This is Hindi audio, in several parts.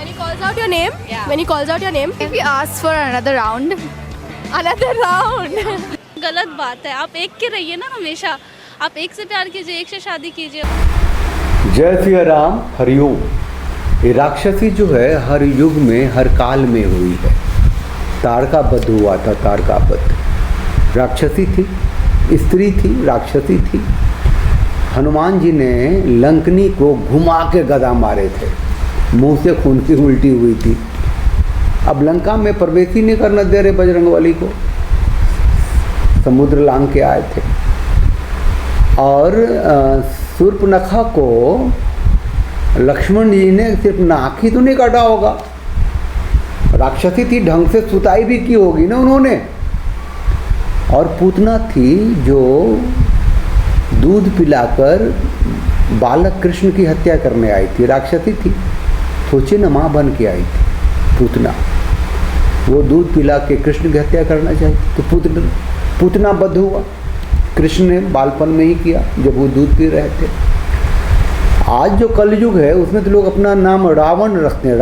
When he calls out your name? Yeah. When he calls out your name? If he asks for another round. Another round. गलत बात है, आप एक के रहिए ना हमेशा। आप एक से प्यार कीजिए, एक से शादी कीजिए। जय सिया राम, हरिओम। ये राक्षसी जो है हर युग में हर काल में हुई है। तारकाबद्ध हुआ था, तारकाबद्ध राक्षसी थी, स्त्री थी, राक्षसी थी। हनुमान जी ने लंकनी को घुमा के गदा मारे थे, मुंह से खून की उल्टी हुई थी। अब लंका में प्रवेश ही नहीं करना दे रहे बजरंगबली को, समुद्र लांग के आए थे। और शूर्पणखा को लक्ष्मण जी ने सिर्फ नाक ही तो नहीं काटा होगा, राक्षसी थी, ढंग से सुताई भी की होगी ना उन्होंने। और पूतना थी जो दूध पिलाकर बालक कृष्ण की हत्या करने आई थी, राक्षसी थी। सोचिए ना, माँ बन के आई थी पूतना, वो दूध पिला के कृष्ण की हत्या करना चाहिए तो पूतना बद्ध हुआ। कृष्ण ने बालपन में ही किया जब वो दूध पी रहे थे। आज जो कलयुग है उसमें तो लोग अपना नाम रावण रखते हैं,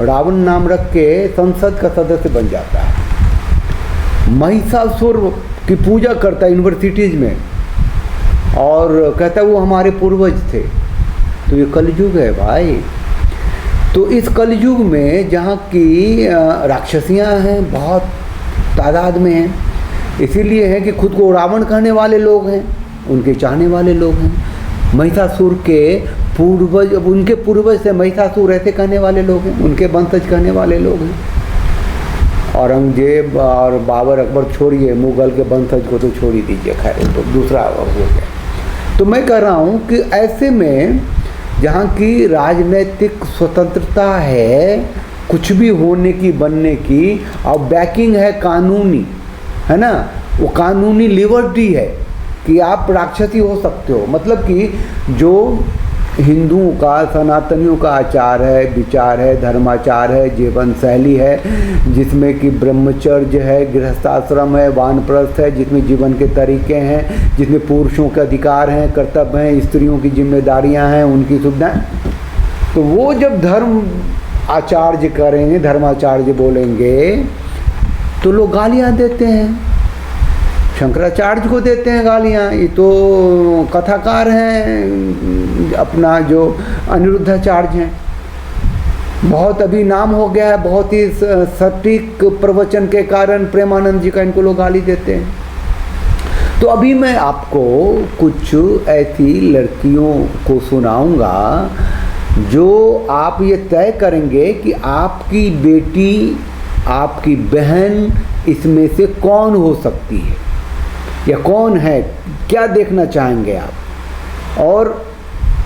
रावण नाम रख के संसद का सदस्य बन जाता है। महिषासुर की पूजा करता है यूनिवर्सिटीज में और कहता है वो हमारे पूर्वज थे। तो ये कलयुग है भाई। तो इस कलयुग में जहाँ की राक्षसियाँ हैं, बहुत तादाद में हैं, इसीलिए है कि खुद को रावण कहने वाले लोग हैं, उनके चाहने वाले लोग हैं। महिषासुर के पूर्वज, उनके पूर्वज से महिषासुर ऐसे कहने वाले लोग हैं, उनके वंशज कहने वाले लोग हैं। औरंगजेब और बाबर, अकबर छोड़िए, मुगल के वंशज को तो छोड़ ही दीजिए, खैर तो दूसरा हो गया। तो मैं कह रहा हूँ कि ऐसे में जहाँ की राजनीतिक स्वतंत्रता है, कुछ भी होने की, बनने की, और बैकिंग है कानूनी, है ना, वो कानूनी लिबर्टी है कि आप राक्षसी हो सकते हो। मतलब कि जो हिंदुओं का, सनातनियों का आचार है, विचार है, धर्माचार है, जीवन शैली है, जिसमें कि ब्रह्मचर्य है, गृहस्थाश्रम है, वानप्रस्थ है, जिसमें जीवन के तरीके हैं, जिसमें पुरुषों के अधिकार हैं, कर्तव्य हैं, स्त्रियों की जिम्मेदारियां हैं, उनकी सुविधाएं। तो वो जब धर्म आचार्य करेंगे, धर्माचार्य बोलेंगे, तो लोग गालियाँ देते हैं, शंकराचार्य को देते हैं गालियाँ। ये तो कथाकार हैं, अपना जो अनिरुद्धाचार्य हैं, बहुत अभी नाम हो गया है, बहुत ही सटीक प्रवचन के कारण प्रेमानंद जी का इनको लोग गाली देते हैं। तो अभी मैं आपको कुछ ऐसी लड़कियों को सुनाऊंगा जो आप ये तय करेंगे कि आपकी बेटी, आपकी बहन इसमें से कौन हो सकती है या कौन है, क्या देखना चाहेंगे आप। और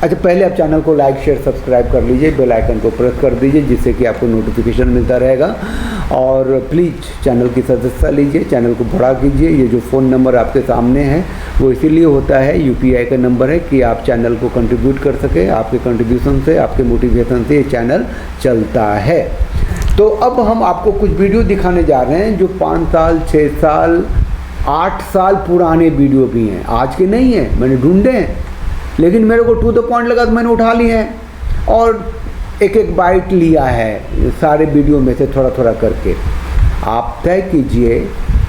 अच्छा, पहले आप चैनल को लाइक, शेयर, सब्सक्राइब कर लीजिए, बेल आइकन को प्रेस कर दीजिए, जिससे कि आपको नोटिफिकेशन मिलता रहेगा। और प्लीज़ चैनल की सदस्यता लीजिए, चैनल को बड़ा कीजिए। ये जो फ़ोन नंबर आपके सामने है वो इसीलिए होता है, यूपीआई का नंबर है, कि आप चैनल को कंट्रीब्यूट कर सके। आपके कंट्रीब्यूशन से, आपके मोटिवेशन से ये चैनल चलता है। तो अब हम आपको कुछ वीडियो दिखाने जा रहे हैं जो 5 साल, 6 साल, 8 साल पुराने वीडियो भी हैं, आज के नहीं हैं, मैंने ढूंढे हैं, लेकिन मेरे को टू द पॉइंट लगा तो मैंने उठा लिए हैं और एक एक बाइट लिया है सारे वीडियो में से थोड़ा थोड़ा करके। आप तय कीजिए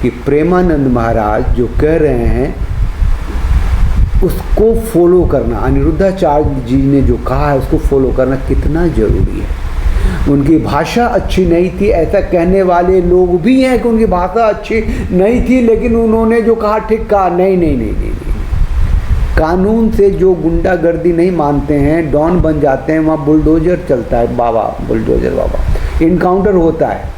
कि प्रेमानंद महाराज जो कह रहे हैं उसको फॉलो करना, अनिरुद्धाचार्य जी ने जो कहा है उसको फॉलो करना कितना ज़रूरी है। उनकी भाषा अच्छी नहीं थी, ऐसा कहने वाले लोग भी हैं कि उनकी भाषा अच्छी नहीं थी, लेकिन उन्होंने जो कहा ठीक कहा। नहीं नहीं नहीं नहीं, नहीं। कानून से जो गुंडागर्दी नहीं मानते हैं, डॉन बन जाते हैं, वहाँ बुलडोजर चलता है बाबा, बुलडोजर बाबा, इनकाउंटर होता है।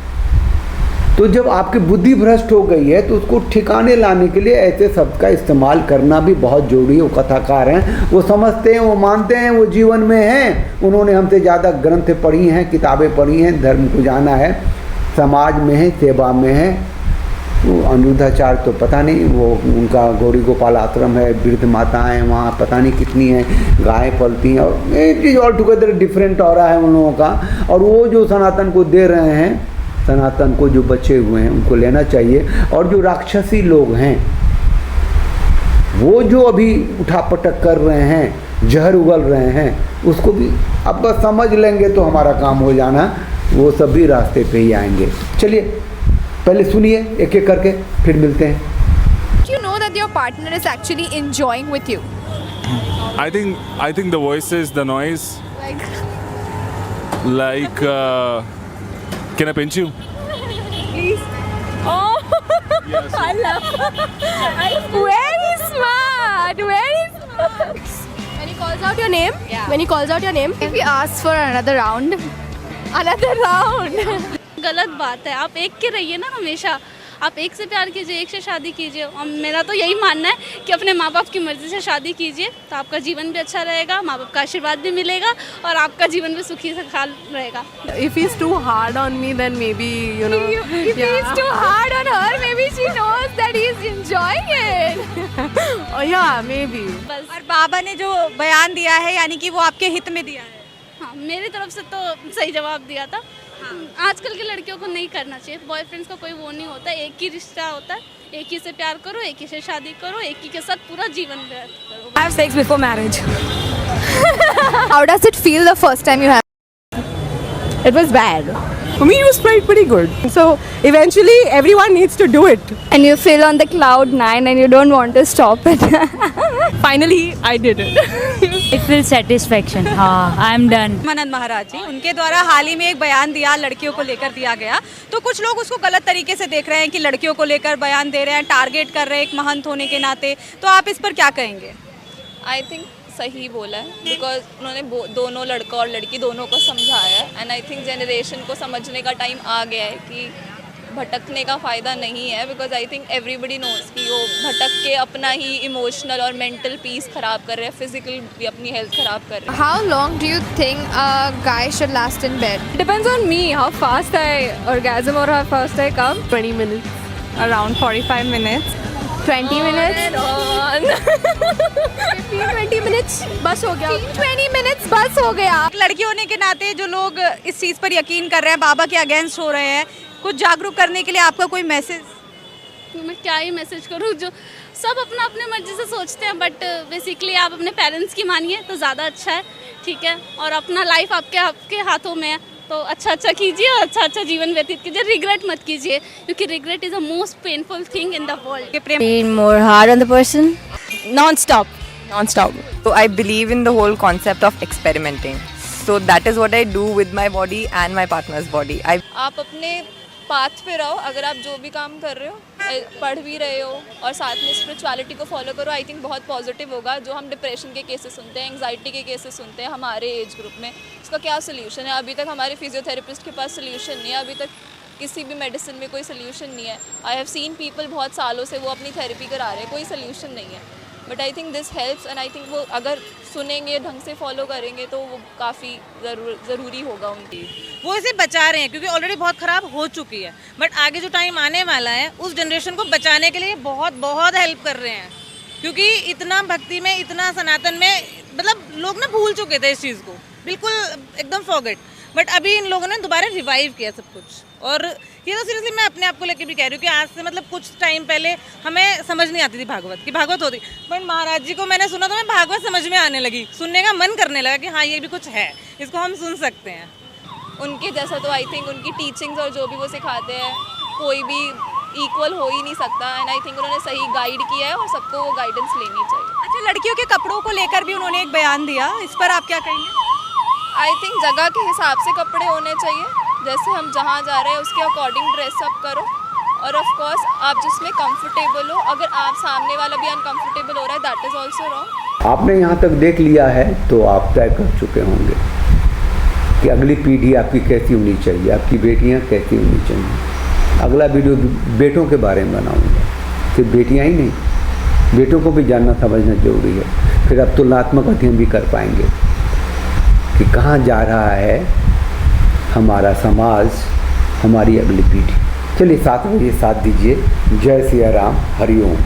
तो जब आपकी बुद्धि भ्रष्ट हो गई है तो उसको ठिकाने लाने के लिए ऐसे शब्द का इस्तेमाल करना भी बहुत जरूरी है। वो कथाकार हैं, वो समझते हैं, वो मानते हैं, वो जीवन में हैं, उन्होंने हमसे ज़्यादा ग्रंथ पढ़ी हैं, किताबें पढ़ी हैं, धर्म को जाना है, समाज में है, सेवा में है। वो अनिरुद्धाचार्य तो पता नहीं, वो उनका गौरी गोपाल आश्रम है, वृद्ध माताएँ वहाँ पता नहीं कितनी हैं, गायें पलती हैं, और एक चीज़ ऑल टुगेदर डिफरेंट हो रहा है उन लोगों का। और वो जो सनातन को दे रहे हैं, सनातन को जो बचे हुए हैं उनको लेना चाहिए। और जो राक्षसी लोग हैं वो जो अभी उठापटक कर रहे हैं जहर उगल रहे हैं उसको भी अब बस समझ लेंगे तो हमारा काम हो जाना, वो सभी रास्ते पे ही आएंगे। चलिए पहले सुनिए एक एक करके, फिर मिलते हैं। You know that your partner is actually enjoying with you. I think the voices, the noise. Like, can I pinch you? Please. Oh, Yes. I love. Very smart. Very smart. When he calls out your name, Yeah. when he calls out your name, If he asks for another round, another round. गलत बात है, आप एक के रहिए ना हमेशा। आप एक से प्यार कीजिए, एक से शादी कीजिए। और मेरा तो यही मानना है कि अपने माँ बाप की मर्ज़ी से शादी कीजिए, तो आपका जीवन भी अच्छा रहेगा, माँ बाप का आशीर्वाद भी मिलेगा और आपका जीवन भी सुखी सखाल रहेगा। If he's too hard on me, then maybe, you know. if he's too hard on her, maybe she knows that he's enjoying it. Oh, yeah, maybe. बस और बाबा ने जो बयान दिया है यानी कि वो आपके हित में दिया है। हाँ, मेरी तरफ से तो सही जवाब दिया था। आजकल की लड़कियों को नहीं करना चाहिए, बॉयफ्रेंड्स का कोई वो नहीं होता, एक ही रिश्ता होता है, एक ही से प्यार करो, एक ही से शादी करो, एक ही के साथ पूरा जीवन व्यतीत करो। I have sex before marriage. How does it feel the first time you have? It was bad. For me, it was pretty good. So eventually, everyone needs to do it. And you feel on the cloud 9 and you don't want to stop it. Finally, I did it. It feels satisfaction. हाँ, I'm done. मनन महाराज जी, उनके द्वारा हाल ही में एक बयान दिया, लड़कियों को लेकर दिया गया, तो कुछ लोग उसको गलत तरीके से देख रहे हैं कि लड़कियों को लेकर बयान दे रहे हैं, टारगेट कर रहे हैं एक महंत होने के नाते, तो आप इस पर क्या कहेंगे? आई थिंक सही बोला है, बिकॉज उन्होंने दोनों लड़का और लड़की दोनों को समझाया है। एंड आई थिंक जनरेशन को समझने का टाइम आ गया है कि भटकने का फ़ायदा नहीं है, because I think everybody knows कि वो भटक के अपना ही इमोशनल और मेंटल पीस ख़राब कर रहे हैं, फिजिकल भी अपनी हेल्थ ख़राब कर रहे हैं। How long do you think a guy should last in bed? Depends on me, how fast I orgasm or how fast I come. 20 minutes. Around 45 minutes. 20 minutes? 15-20 minutes, बस हो गया. 20 minutes बस हो गया. एक लड़की होने के नाते जो लोग इस चीज़ पर यकीन कर रहे हैं, बाबा के अगेंस्ट हो रहे हैं, कुछ जागरूक करने के लिए आपका कोई मैसेज? तो मैं क्या ही मैसेज करूँ, जो सब अपना अपने मर्जी से सोचते हैं, बट बेसिकली आप अपने पेरेंट्स की मानिए तो ज़्यादा अच्छा है, ठीक है। और अपना लाइफ आपके हाथों में है, तो अच्छा कीजिए और अच्छा जीवन व्यतीत कीजिए, रिग्रेट मत कीजिए, क्योंकि regret is the most painful thing in the world. Be more hard on the person. Non-stop. So I believe in the whole concept of experimenting. So that is what I do with my body and my partner's body. आप अपने पाथ पे रहो, अगर आप जो भी काम कर रहे हो, पढ़ भी रहे हो और साथ में स्पिरिचुअलिटी को फॉलो करो, आई थिंक बहुत पॉजिटिव होगा। जो हम डिप्रेशन के केसेस सुनते हैं, एंग्जाइटी के केसेस सुनते हैं हमारे एज ग्रुप में, उसका क्या सोल्यूशन है? अभी तक हमारे फिजियोथेरेपिस्ट के पास सोल्यूशन नहीं है, अभी तक किसी भी मेडिसिन में कोई सोल्यूशन नहीं है। आई हैव सीन पीपल बहुत सालों से वो अपनी थेरेपी करा रहे हैं, कोई सोल्यूशन नहीं है। But I think this helps and I think वो अगर सुनेंगे, ढंग से फॉलो करेंगे तो वो काफ़ी ज़रूरी होगा उनकी। वो इसे बचा रहे हैं क्योंकि ऑलरेडी बहुत ख़राब हो चुकी है, बट आगे जो टाइम आने वाला है उस जनरेशन को बचाने के लिए बहुत हेल्प कर रहे हैं, क्योंकि इतना भक्ति में, इतना सनातन में, मतलब लोग ना भूल चुके थे इस चीज़ को, बिल्कुल एकदम फॉरगेट, बट अभी इन लोगों ने दोबारा रिवाइव किया सब कुछ। और ये तो सीरियसली मैं अपने आप को लेके भी कह रही हूँ कि आज से मतलब कुछ टाइम पहले हमें समझ नहीं आती थी भागवत की, भागवत होती, बट महाराज जी को मैंने सुना तो मैं भागवत समझ में आने लगी, सुनने का मन करने लगा कि हाँ ये भी कुछ है, इसको हम सुन सकते हैं। उनके जैसा तो आई थिंक उनकी टीचिंग्स और जो भी वो सिखाते हैं कोई भी इक्वल हो ही नहीं सकता। एंड आई थिंक उन्होंने सही गाइड किया है और सबको वो गाइडेंस लेनी चाहिए। अच्छा, लड़कियों के कपड़ों को लेकर भी उन्होंने एक बयान दिया, इस पर आप क्या कहेंगे? आई थिंक जगह के हिसाब से कपड़े होने चाहिए, जैसे हम जहाँ जा रहे हैं उसके अकॉर्डिंग ड्रेसअप करो, और ऑफ कोर्स आप जिसमें कंफर्टेबल हो, अगर आप सामने वाला भी अनकंफर्टेबल हो रहा है दैट इज़ ऑल्सो रॉन्ग। आपने यहाँ तक देख लिया है तो आप तय कर चुके होंगे कि अगली पीढ़ी आपकी कैसी होनी चाहिए, आपकी बेटियाँ कैसी होनी चाहिए। अगला वीडियो बेटों के बारे में बनाऊँगा, सिर्फ बेटियाँ ही नहीं, बेटों को भी जानना समझना जरूरी है। फिर अब तुलनात्मक अध्ययन भी कर पाएंगे कि कहाँ जा रहा है हमारा समाज, हमारी अगली पीढ़ी। चलिए 7 बजे साथ दीजिए। जय सिया राम, हरिओम।